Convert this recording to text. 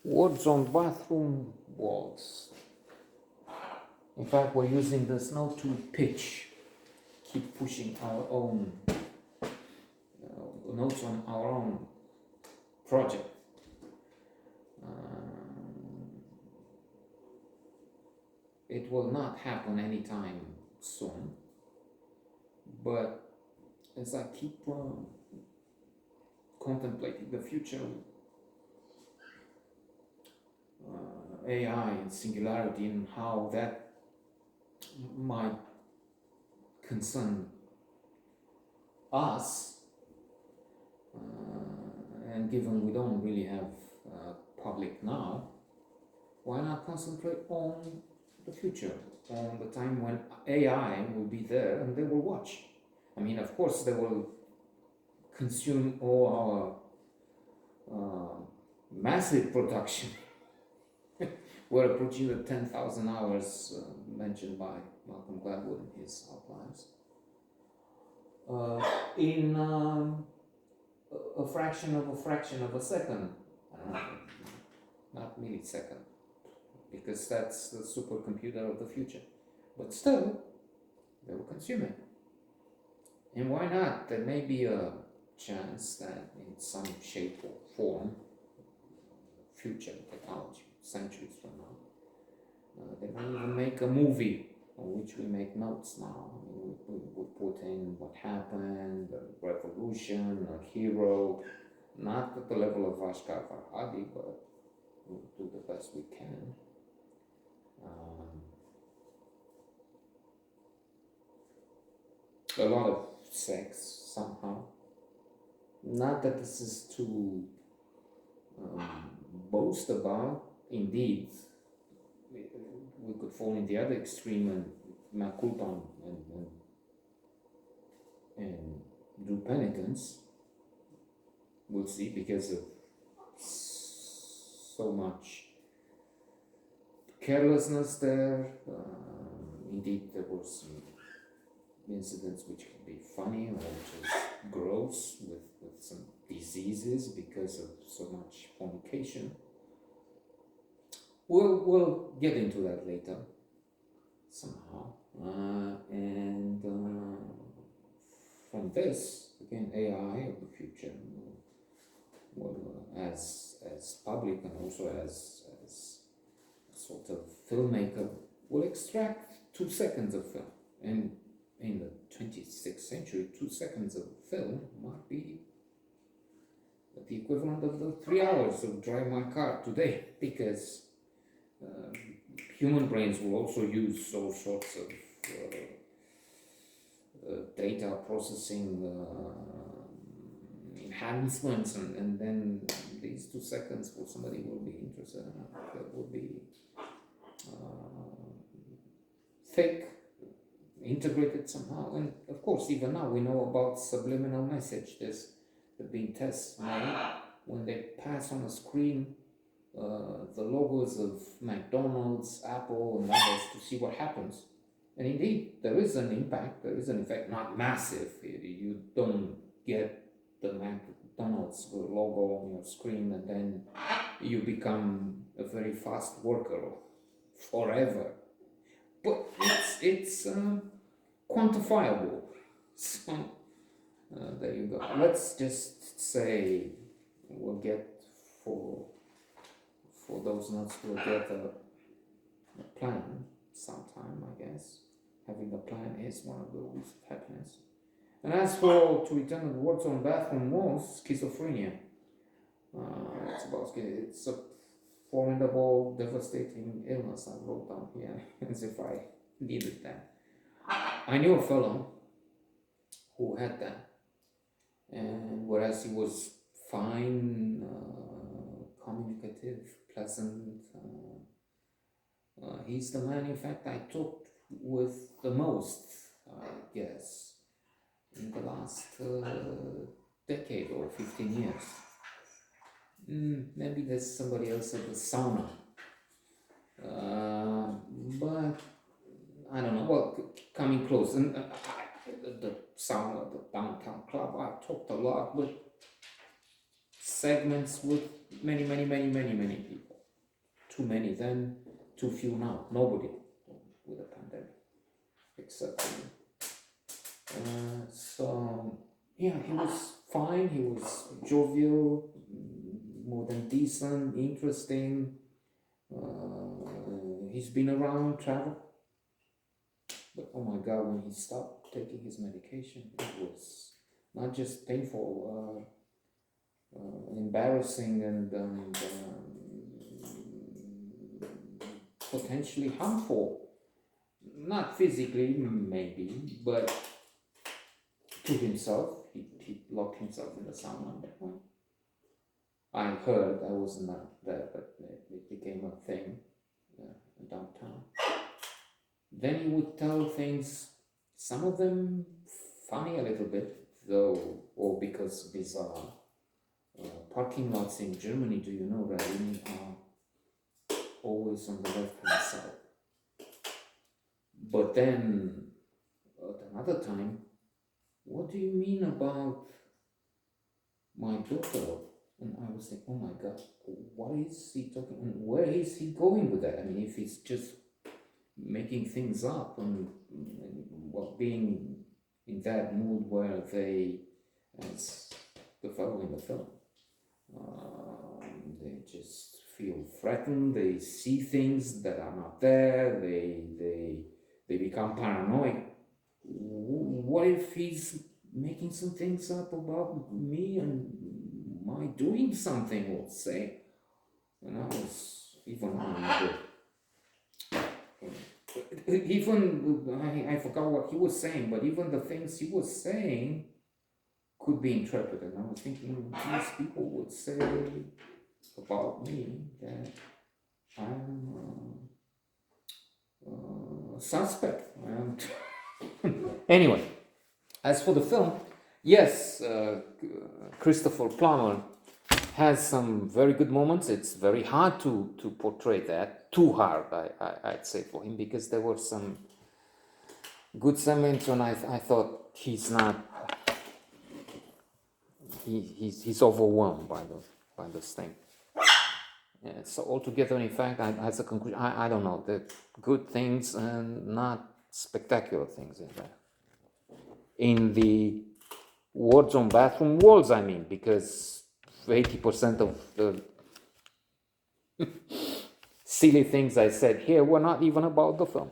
Words on bathroom walls. In fact, we're using this now to pitch, keep pushing our own notes on our own project. It will not happen anytime soon, but as I keep contemplating the future, AI and singularity, and how that might concern us, and given we don't really have public now, why not concentrate on the future, on the time when AI will be there and they will watch? I mean, of course, they will consume all our massive production. We're approaching the 10,000 hours mentioned by Malcolm Gladwell in his outlines. In a fraction of a second, not millisecond, because that's the supercomputer of the future. But still, they will consume it. And why not? There may be a chance that in some shape or form, future technology, centuries from now, they might even make a movie on which we make notes now. I mean, we put in what happened, the revolution, a hero, not at the level of Ashkar Farhadi, but we'll do the best we can. A lot of sex somehow. Not that this is to boast about. Indeed, we could fall in the other extreme and mea culpa and do penitence. We'll see, because of so much carelessness there. Indeed, there were some incidents which can be funny or just gross, with some diseases because of so much fornication. We'll get into that later somehow. And from this, again, AI of the future will as public and also as sort of filmmaker, will extract 2 seconds of film. And in the 26th century, 2 seconds of film might be the equivalent of the 3 hours of Drive My Car today, because human brains will also use all sorts of data processing enhancements, and then these 2 seconds, well, somebody will be interested in that will be fake, integrated somehow. And of course, even now we know about subliminal message. There's been tests made when they pass on a screen the logos of McDonald's, Apple, and others to see what happens. And indeed, there is an impact. There is an effect, not massive. You don't get the McDonald's logo on your screen and then you become a very fast worker forever. But it's quantifiable. So there you go. Let's just say we'll get for those nuts, we'll get a plan sometime, I guess. Having a plan is one of the rules of happiness. And as for, to return to the words on bathroom walls, schizophrenia. It's a formidable, devastating illness, I wrote down here, as if I needed that. I knew a fellow who had that, and whereas he was fine, communicative, pleasant, he's the man, in fact, I talked with the most, I guess, in the last decade or 15 years. Maybe there's somebody else at the sauna, but I don't know. Well, coming close, and the sauna, the downtown club, I talked a lot with segments with many people. too many then, too few now. Nobody with a pandemic except me. So yeah, he was fine. He was jovial, more than decent, interesting. He's been around, traveled. But oh my God, when he stopped taking his medication, it was not just painful, embarrassing, and potentially harmful. Not physically, maybe, but to himself. He locked himself in the sauna at that point. I heard, I was not there, but it became a thing downtown. Then he would tell things, some of them funny a little bit, though, or because bizarre. Parking lots in Germany, do you know, Radin, are always on the left-hand side. But then, at another time, what do you mean about my daughter? And I was like, oh my God, what is he talking, and where is he going with that? I mean, if he's just making things up and well, being in that mood where they, as the fellow in the film, they just feel threatened, they see things that are not there, they become paranoid. What if he's making some things up about me and my doing something, or say? And I was even I forgot what he was saying, but even the things he was saying could be interpreted. And I was thinking, these people would say about me that I'm a suspect. Anyway, as for the film, yes, Christopher Plummer has some very good moments. It's very hard to portray that. Too hard, I'd say, for him, because there were some good segments when I thought he's not, he's overwhelmed by this thing. Yeah, so altogether, in fact, as a conclusion, I don't know, the good things and not spectacular things in there. In the words on bathroom walls, I mean, because 80% of the silly things I said here were not even about the film.